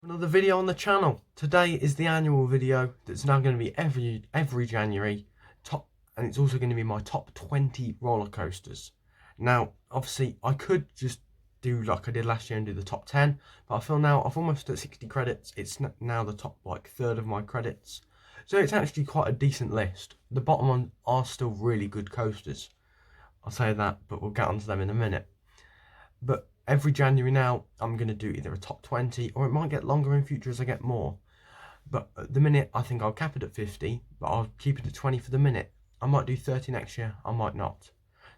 Another video on the channel. Today is the annual video that's now going to be every January and it's also going to be my top 20 roller coasters. Now obviously I could just do like I did last year and do the top 10, but I feel now I've almost at 60 credits. It's now the top third of my credits, so it's actually quite a decent list. The bottom ones are still really good coasters, I'll say that, but we'll get onto them in a minute. But every January now, I'm going to do either a top 20 or it might get longer in future as I get more. But at the minute, I think I'll cap it at 50, but I'll keep it at 20 for the minute. I might do 30 next year, I might not.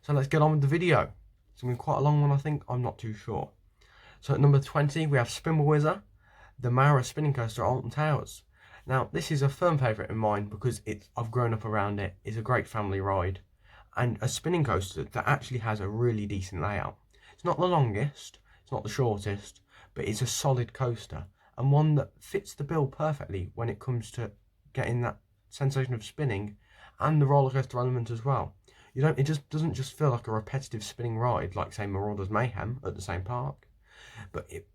So let's get on with the video. It's going to be quite a long one, I think. I'm not too sure. So at number 20, we have Spinball Whizzer, the Mara spinning coaster at Alton Towers. Now, this is a firm favourite of mine because I've grown up around it. It's a great family ride and a spinning coaster that actually has a really decent layout. It's not the longest, it's not the shortest, but it's a solid coaster and one that fits the bill perfectly when it comes to getting that sensation of spinning and the roller coaster element as well. It just doesn't just feel like a repetitive spinning ride like say Marauder's Mayhem at the same park, but it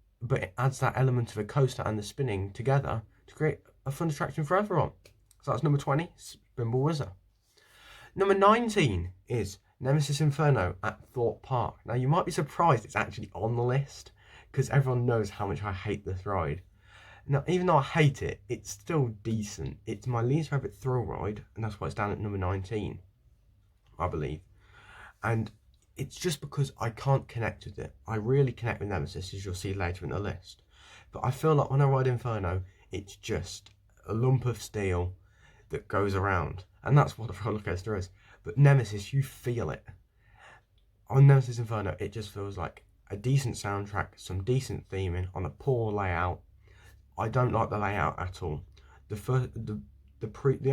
adds that element of a coaster and the spinning together to create a fun attraction for everyone. So that's number 20, Spinball Whizzer. Number 19 is Nemesis Inferno at Thorpe Park. Now you might be surprised it's actually on the list because everyone knows how much I hate this ride. Now even though I hate it, it's still decent. It's my least favourite thrill ride and that's why it's down at number 19, I believe. And it's just because I can't connect with it. I really connect with Nemesis, as you'll see later in the list. But I feel like when I ride Inferno, it's just a lump of steel that goes around. And that's what a roller coaster is. But Nemesis, you feel it. On Nemesis Inferno, it just feels like a decent soundtrack, some decent theming on a poor layout. I don't like the layout at all. The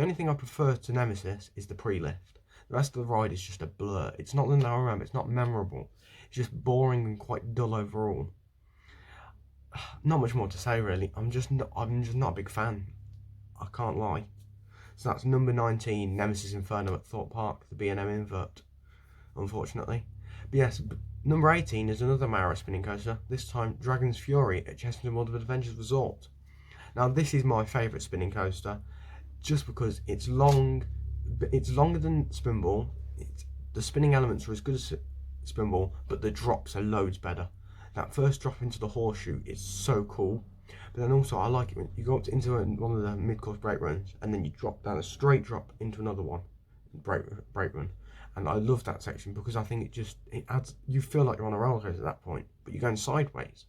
only thing I prefer to Nemesis is the pre-lift. The rest of the ride is just a blur. It's not the narrow ramp, it's not memorable. It's just boring and quite dull overall. Not much more to say really. I'm just not a big fan. I can't lie. So that's number 19, Nemesis Inferno at Thorpe Park, the B&M invert, unfortunately. But yes, number 18 is another Mara spinning coaster, this time Dragon's Fury at Chessington World of Adventures Resort. Now this is my favourite spinning coaster, just because it's long, it's longer than Spinball, the spinning elements are as good as Spinball, but the drops are loads better. That first drop into the horseshoe is so cool. But then also I like it when you go up into one of the mid-course brake runs and then you drop down a straight drop into another one, brake run. And I love that section because I think it adds, you feel like you're on a roller coaster at that point, but you're going sideways.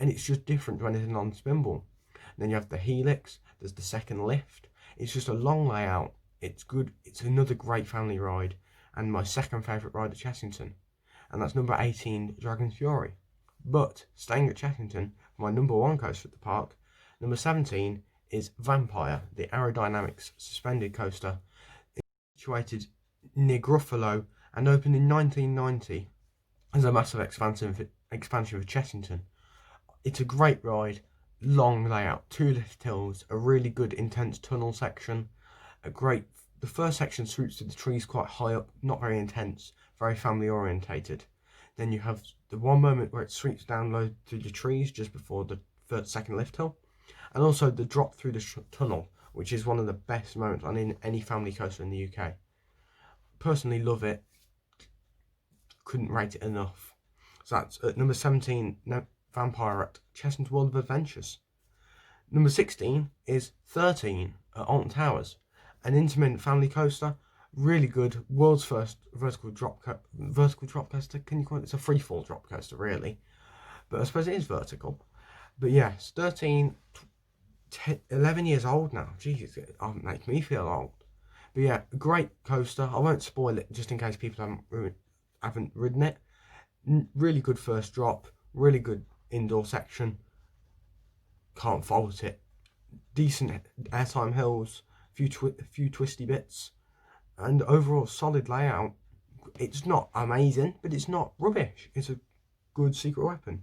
And it's just different to anything on Spinball. And then you have the helix, there's the second lift. It's just a long layout, it's good, it's another great family ride, and my second favourite ride at Chessington. And that's number 18, Dragon's Fury. But staying at Chessington, my number 1 coaster at the park, number 17 is Vampire, the aerodynamics suspended coaster, situated near Gruffalo and opened in 1990 as a massive expansion of Chessington. It's a great ride, long layout, 2 lift hills, a really good intense tunnel section, the first section shoots to the trees quite high up, not very intense, very family orientated. Then you have the one moment where it sweeps down low through the trees just before the second lift hill. And also the drop through the tunnel, which is one of the best moments on any family coaster in the UK. Personally love it. Couldn't rate it enough. So that's at number 17, Vampire at Chessington World of Adventures. Number 16 is 13 at Alton Towers. An intermittent family coaster. Really good, world's first vertical drop coaster. Can you call it? It's a free fall drop coaster, really, but I suppose it is vertical. But yes, 11 years old now. Jeez, it makes me feel old. But yeah, great coaster. I won't spoil it just in case people haven't ridden it. Really good first drop. Really good indoor section. Can't fault it. Decent airtime hills. Few twisty bits. And overall solid layout. It's not amazing, but it's not rubbish. It's a good secret weapon.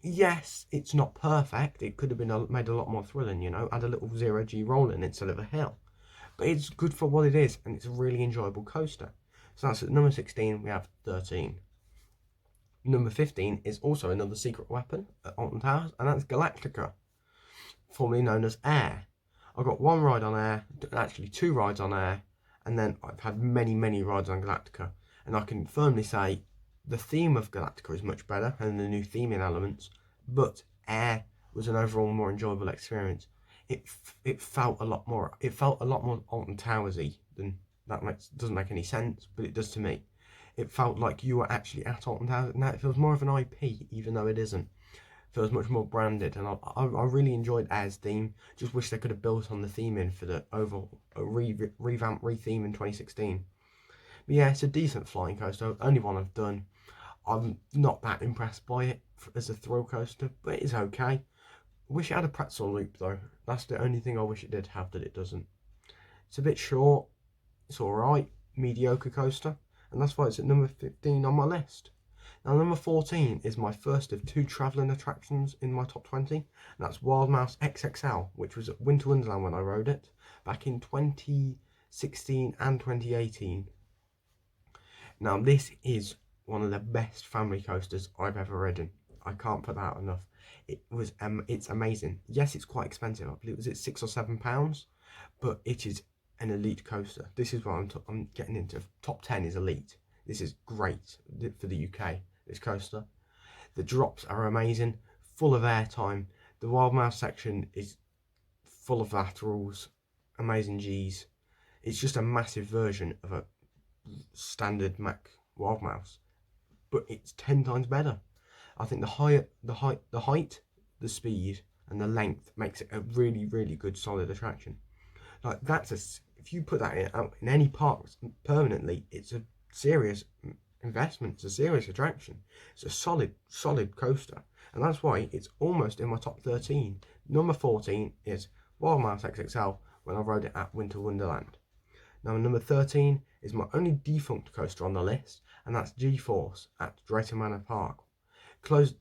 Yes, it's not perfect. It could have been made a lot more thrilling, you know, add a little 0G roll in instead of a hill. But it's good for what it is, and it's a really enjoyable coaster. So that's at number 16, we have 13. Number 15 is also another secret weapon at Alton Towers, and that's Galactica, formerly known as Air. I got one ride on Air, actually 2 rides on Air, and then I've had many rides on Galactica, and I can firmly say the theme of Galactica is much better and the new theming elements, but Air was an overall more enjoyable experience. It felt a lot more Alton Towersy than doesn't make any sense, but it does to me. It felt like you were actually at Alton Towers. Now it feels more of an IP, even though it isn't. It feels much more branded, and I really enjoyed Air's theme. Just wish they could have built on the theming for the overall re-theme in 2016. But yeah, it's a decent flying coaster, only one I've done. I'm not that impressed by it as a thrill coaster, but it's okay. Wish it had a pretzel loop though. That's the only thing I wish it did have that it doesn't. It's a bit short. It's alright. Mediocre coaster. And that's why it's at number 15 on my list. Now number 14 is my first of 2 travelling attractions in my top 20. And that's Wild Mouse XXL, which was at Winter Wonderland when I rode it back in 2016 and 2018. Now this is one of the best family coasters I've ever ridden. I can't put that out enough. It's amazing. Yes, it's quite expensive. I believe it was at £6 or £7, but it is an elite coaster. This is what I'm getting into. Top 10 is elite. This is great for the UK, this coaster. The drops are amazing, full of airtime. The Wild Mouse section is full of laterals, amazing G's. It's just a massive version of a standard Mac Wild Mouse, but it's 10 times better. I think the height, the speed, and the length makes it a really good solid attraction. Like if you put that in any park permanently, it's a serious investment. It's a serious attraction. It's a solid coaster, and that's why it's almost in my top 13. Number 14 is Wild Mouse XXL when I rode it at Winter Wonderland. Now number 13 is my only defunct coaster on the list, and that's G-Force at Drayton Manor Park. Closed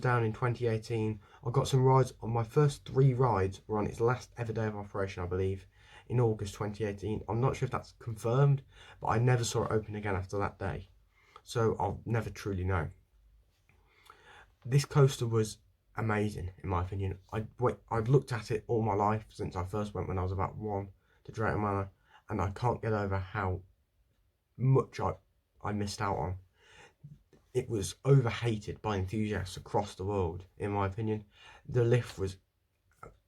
down in 2018. I got some rides on my first 3 rides were on its last ever day of operation, I believe, in August 2018. I'm not sure if that's confirmed, but I never saw it open again after that day, so I'll never truly know. This coaster was amazing in my opinion. I'd looked at it all my life since I first went when I was about 1 to Drayton Manor, and I can't get over how much I missed out on. It was overhated by enthusiasts across the world, in my opinion. The lift was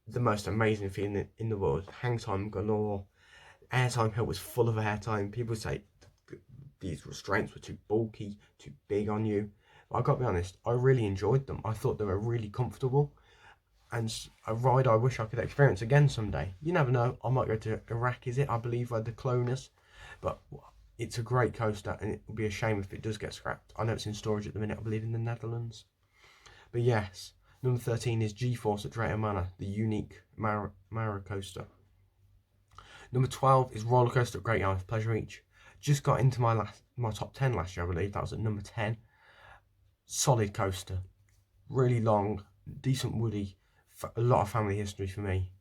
the most amazing feeling in the world. Hang time galore. Airtime hill was full of airtime. People say these restraints were too bulky, too big on you. But I gotta be honest, I really enjoyed them. I thought they were really comfortable, and a ride I wish I could experience again someday. You never know, I might go to Iraq, is it? I believe, where the clone is. But it's a great coaster, and it would be a shame if it does get scrapped. I know it's in storage at the minute, I believe in the Netherlands. But yes, number 13 is G-Force at Drayton Manor, the unique Mara coaster. Number 12 is Rollercoaster at Great Yarmouth Pleasure Beach. Just got into my top 10 last year, I believe. That was at number 10. Solid coaster, really long, decent woody, a lot of family history for me.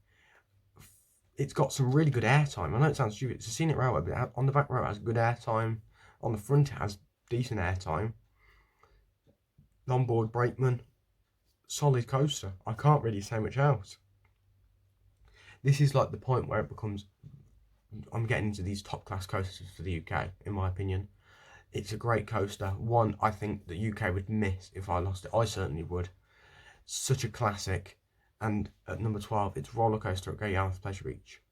It's got some really good airtime. I know it sounds stupid. It's a scenic railway, but on the back row it has good airtime. On the front it has decent airtime. Onboard brakeman. Solid coaster. I can't really say much else. This is like the point where it becomes... I'm getting into these top class coasters for the UK, in my opinion. It's a great coaster. One I think the UK would miss if I lost it. I certainly would. Such a classic. And at number 12, it's Rollercoaster at Great Yarmouth Pleasure Beach.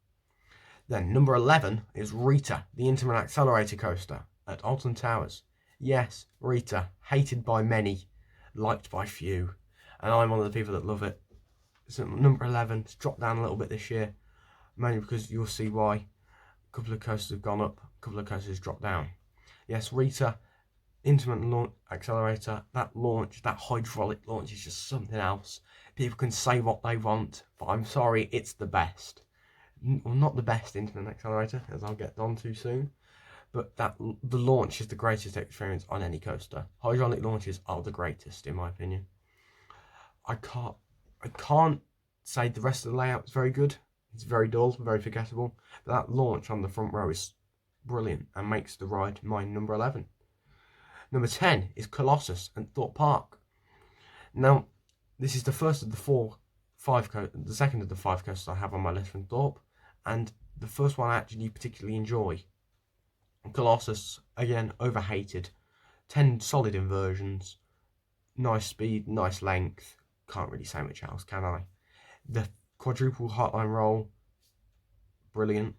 Then number 11 is Rita, the Intamin Accelerator Coaster at Alton Towers. Yes, Rita, hated by many, liked by few, and I'm one of the people that love it. So number 11, it's dropped down a little bit this year, mainly because you'll see why. A couple of coasters have gone up, a couple of coasters dropped down. Yes, Rita, Intamin Accelerator, that hydraulic launch is just something else. People can say what they want, but I'm sorry, it's the best. Well, not the best Intamin Accelerator, as I'll get on to soon, but the launch is the greatest experience on any coaster. Hydraulic launches are the greatest, in my opinion. I can't say the rest of the layout is very good. It's very dull, very forgettable, but that launch on the front row is brilliant and makes the ride my number 11. Number 10 is Colossus at Thorpe Park. Now, this is the first of the the second of the 5 coasters I have on my list from Thorpe, and the first one I actually particularly enjoy. Colossus, again, overhated. 10 solid inversions, nice speed, nice length. Can't really say much else, can I? The quadruple heartline roll, brilliant.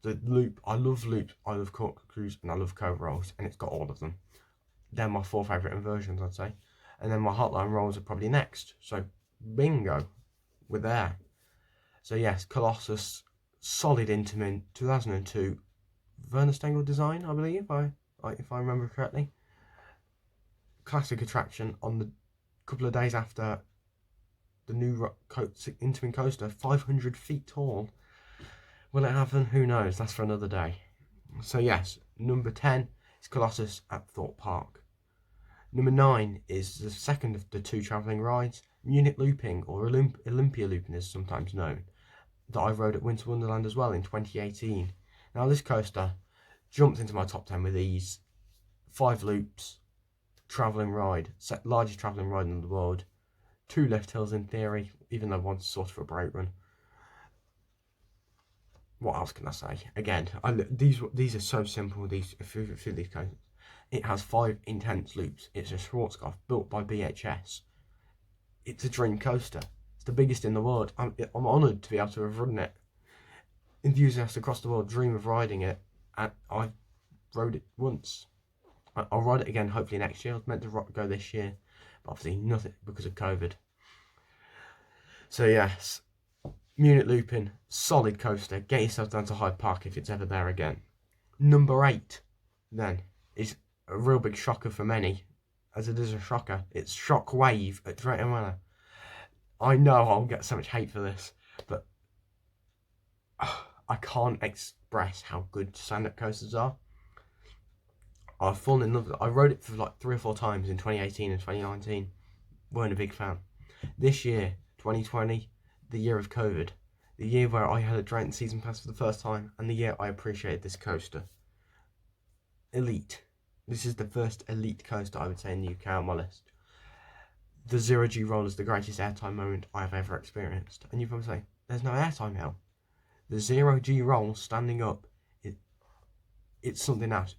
The loop, I love loops, I love corkscrews, and I love cove rolls, and it's got all of them. They're my 4 favourite inversions, I'd say. And then my heartline rolls are probably next. So, bingo, we're there. So yes, Colossus, solid Intamin, 2002, Werner Stengel design, I believe, if I remember correctly. Classic attraction on the couple of days after the new Intamin coaster, 500 feet tall. Will it happen? Who knows? That's for another day. So yes, number 10 is Colossus at Thorpe Park. Number 9 is the second of the 2 travelling rides, Munich Looping, or Olympia Looping is sometimes known, that I rode at Winter Wonderland as well in 2018. Now this coaster jumped into my top 10 with ease. 5 loops, travelling ride, largest travelling ride in the world. 2 lift hills in theory, even though one's sort of a brake run. What else can I say? Again, these are so simple. These coasters. It has 5 intense loops. It's a Schwarzkopf built by BHS. It's a dream coaster. It's the biggest in the world. I'm honoured to be able to have ridden it. Enthusiasts across the world dream of riding it, and I rode it once. I'll ride it again hopefully next year. I was meant to go this year, but obviously nothing because of COVID. So yes, Munich Looping, solid coaster. Get yourself down to Hyde Park if it's ever there again. Number 8 then is a real big shocker for many, as it is a shocker. It's Shockwave at Drayton Manor. I know I'll get so much hate for this, but I can't express how good stand-up coasters are. I've fallen in love with it. I rode it for like 3 or 4 times in 2018 and 2019. Weren't a big fan. This year, 2020, the year of COVID, the year where I had a Drayton season pass for the first time, and the year I appreciated this coaster. Elite. This is the first elite coaster I would say in the UK on my list. The 0G roll is the greatest airtime moment I have ever experienced. And you probably say, there's no airtime now. The 0G roll standing up, it's something else.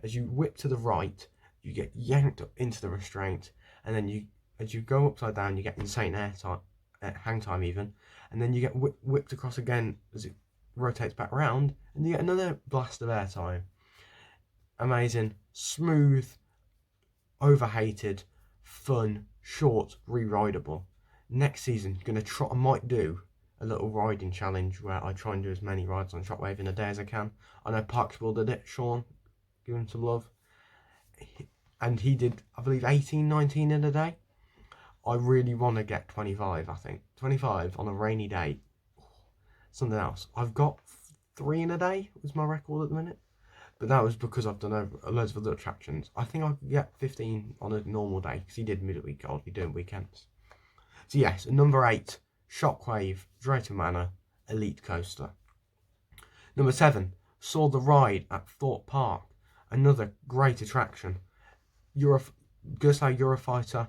As you whip to the right, you get yanked up into the restraint, and then as you go upside down, you get insane airtime, hang time even, and then you get whipped across again as it rotates back around, and you get another blast of airtime. Amazing, smooth, overhated, fun, short, re-rideable. Next season, I might do a little riding challenge where I try and do as many rides on Shockwave in a day as I can. I know Parksville did it, Sean, give him some love. And he did, I believe, 18, 19 in a day. I really want to get 25, I think. 25 on a rainy day. Something else. I've got 3 in a day, was my record at the minute. But that was because I've done loads of other attractions. I think I could get 15 on a normal day, because he did midweek, I'll be doing weekends. So yes, number 8, Shockwave, Drayton Manor, Elite Coaster. Number 7, saw the ride at Thorpe Park. Another great attraction. Eurofighter,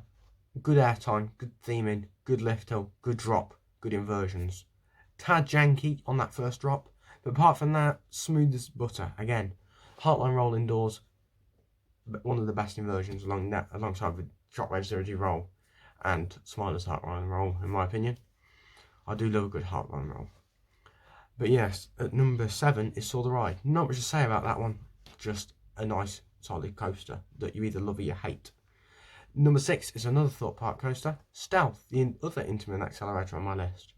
good airtime, good theming, good lift hill, good drop, good inversions. Tad janky on that first drop, but apart from that, smooth as butter. Again, heartline roll indoors, one of the best inversions alongside with Shockwave 0G roll and Smiler's heartline roll, in my opinion. I do love a good heartline roll. But yes, at number 7 is Saw the Ride. Not much to say about that one, just a nice solid coaster that you either love or you hate. Number 6 is another Thorpe Park coaster, Stealth, the other Intamin accelerator on my list.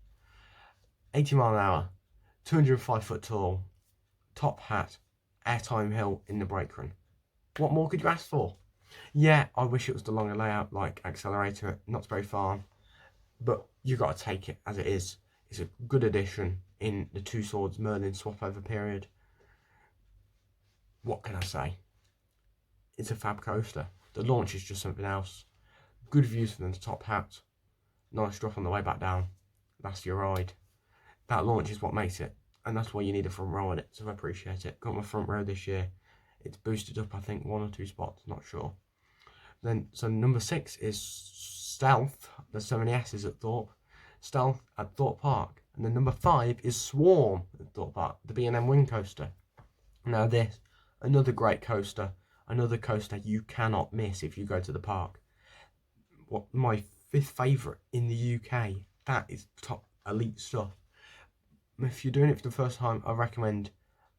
80 mile an hour, 205 foot tall, top hat, airtime hill in the brake run. What more could you ask for? Yeah, I wish it was the longer layout like Accelerator, not very far, but you got to take it as it is. It's a good addition in the Two Swords Merlin swap over period. What can I say? It's a fab coaster. The launch is just something else. Good views from the top hat. Nice drop on the way back down. That's your ride. That launch is what makes it. And that's why you need a front row on it to appreciate it. Got my front row this year. It's boosted up, I think, 1 or 2 spots, not sure. Then, so number 6 is Stealth. There's so many S's at Thorpe. Stealth at Thorpe Park. And then number 5 is Swarm at Thorpe Park, the B&M Wing Coaster. Now this, another great coaster, another coaster you cannot miss if you go to the park. What my 5th favourite in the UK, that is top elite stuff. If you're doing it for the first time, I recommend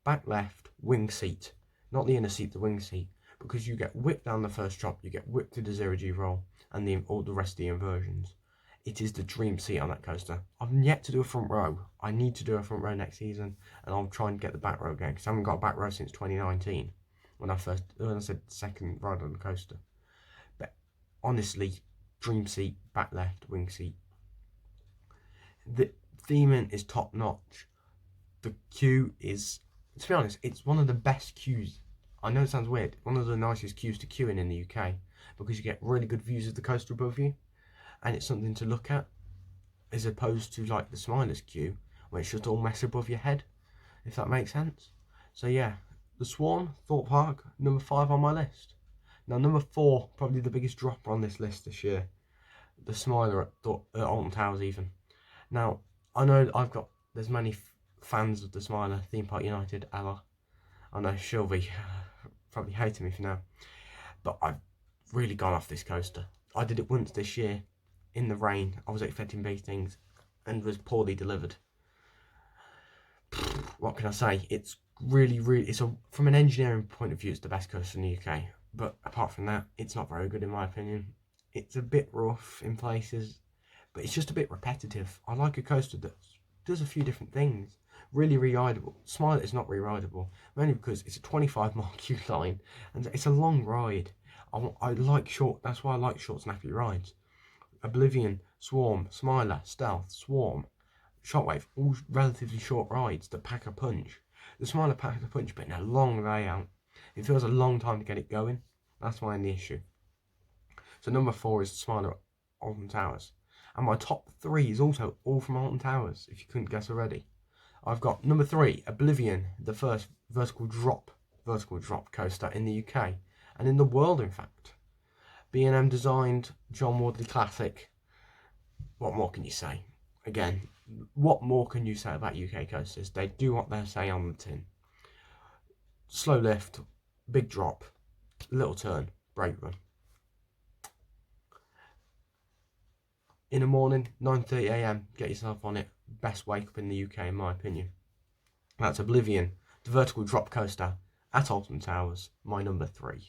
back left, wing seat. Not the inner seat, the wing seat. Because you get whipped down the first drop, you get whipped to the 0G roll, and all the rest of the inversions. It is the dream seat on that coaster. I've yet to do a front row. I need to do a front row next season, and I'll try and get the back row again, because I haven't got a back row since 2019, when I said second ride on the coaster. But honestly, dream seat, back left, wing seat. The theming is top notch. The queue is, to be honest, it's one of the best queues. I know it sounds weird, one of the nicest queues to queue in the UK, because you get really good views of the coaster above you, and it's something to look at, as opposed to like the Smilers queue, where it's just all mess above your head, if that makes sense. So yeah, the Swan, Thorpe Park, number 5 on my list. Now number 4, probably the biggest dropper on this list this year, the Smiler at Alton Towers even. Now, I know there's many fans of the Smiler, Theme Park United, Ella. I know she'll be probably hating me for now, but I've really gone off this coaster. I did it once this year in the rain. I was expecting big things and was poorly delivered. What can I say? It's really, from an engineering point of view, it's the best coaster in the UK. But apart from that, it's not very good in my opinion. It's a bit rough in places, but it's just a bit repetitive. I like a coaster that does a few different things. Really re-rideable. Smile is not re-rideable, mainly because it's a 25-mile queue line and it's a long ride. I like short, that's why I like short snappy rides. Oblivion, Swarm, Smiler, Stealth, Swarm, Shockwave, all relatively short rides that pack a punch. The Smiler packs a punch, but in a long layout. It feels a long time to get it going. That's my only issue. So number 4 is Smiler at Alton Towers. And my top 3 is also all from Alton Towers, if you couldn't guess already. I've got number 3, Oblivion, the first vertical drop coaster in the UK, and in the world in fact. B&M designed, John Wardley classic. What more can you say? Again, what more can you say about UK coasters? They do what they say on the tin. Slow lift, big drop, little turn, brake run. In the morning, 9:30 AM, get yourself on it. Best wake up in the UK in my opinion. That's Oblivion, the vertical drop coaster at Alton Towers, my number 3.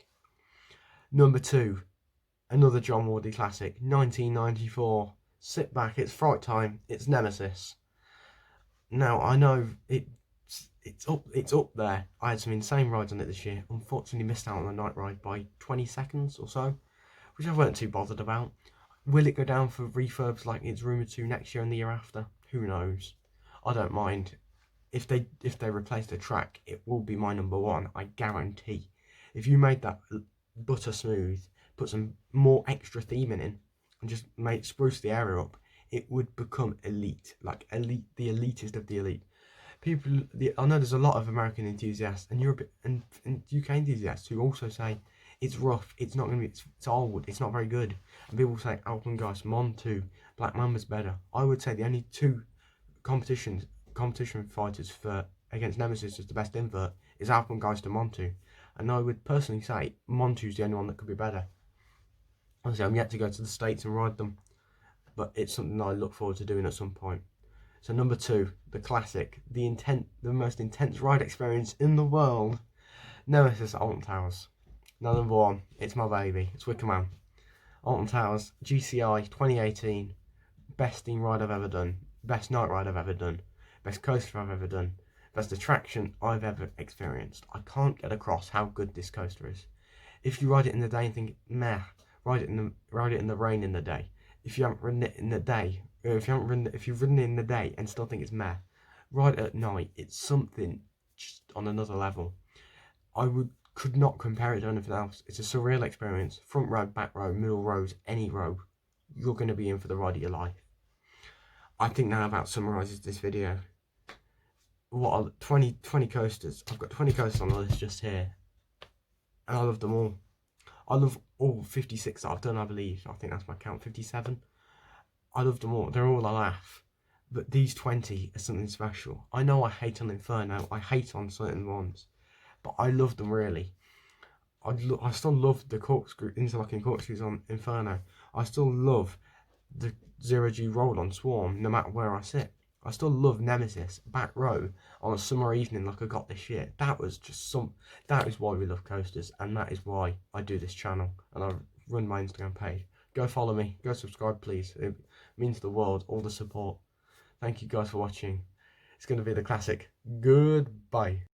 Number 2, another John Wardley classic, 1994. Sit back, it's fright time, it's Nemesis. Now I know it's up there. I had some insane rides on it this year. Unfortunately missed out on the night ride by 20 seconds or so, which I weren't too bothered about. Will it go down for refurbs like it's rumoured to next year and the year after? Who knows? I don't mind. If they replace the track, it will be my number 1, I guarantee. If you made that butter smooth, put some more extra theming in, and just spruce the area up, it would become elite. Like elite, the elitist of the elite. I know there's a lot of American enthusiasts and and UK enthusiasts who also say it's rough, it's not going to be, it's old, it's not very good. And people say Alpengeist, Mon2, Black Mamba's better. I would say the only 2 competition fighters against Nemesis as the best invert is Alpengeist and Mon2. And I would personally say Mon2's the only one that could be better. Honestly, I'm yet to go to the States and ride them, but it's something I look forward to doing at some point. So number 2, the classic, the most intense ride experience in the world, Nemesis at Alton Towers. Now number 1, it's my baby, it's Wicker Man. Alton Towers, GCI 2018, best theme ride I've ever done, best night ride I've ever done, best coaster I've ever done, best attraction I've ever experienced. I can't get across how good this coaster is. If you ride it in the day and think, meh, ride it in the rain in the day. If you haven't ridden it in the day, if you've ridden it in the day and still think it's meh, ride it at night. It's something just on another level. Could not compare it to anything else. It's a surreal experience. Front row, back row, middle rows, any row, you're going to be in for the ride of your life. I think that about summarises this video. What are 20 coasters? I've got 20 coasters on the list just here. and I love them all. I love all 56 that I've done, I believe. I think that's my count, 57. I love them all. They're all a laugh. But these 20 are something special. I know I hate on Inferno. I hate on certain ones. But I love them really. I still love the interlocking corkscrews on Inferno. I still love the 0G roll on Swarm, no matter where I sit. I still love Nemesis, back row, on a summer evening like I got this year. That is why we love coasters, and that is why I do this channel, and I run my Instagram page. Go follow me, go subscribe please. It means the world, all the support. Thank you guys for watching. It's going to be the classic. Goodbye.